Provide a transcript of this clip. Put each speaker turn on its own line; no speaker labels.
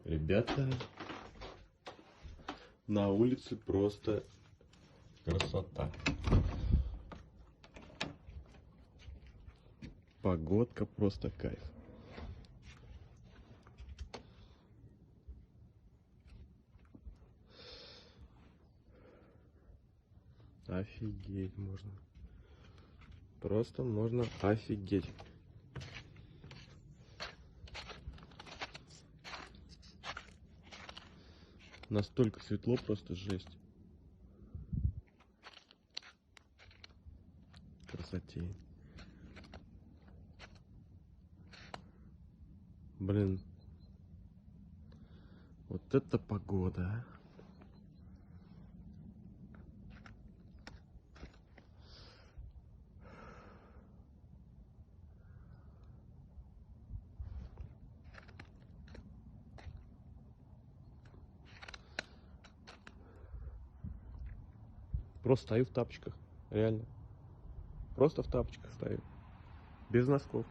Ребята, на улице просто красота. Погодка просто кайф. Офигеть можно. Просто можно офигеть. Настолько светло, просто жесть. Красотень. Блин. Вот это погода, а. Просто стою в тапочках. Реально. Просто в тапочках стою. Без носков.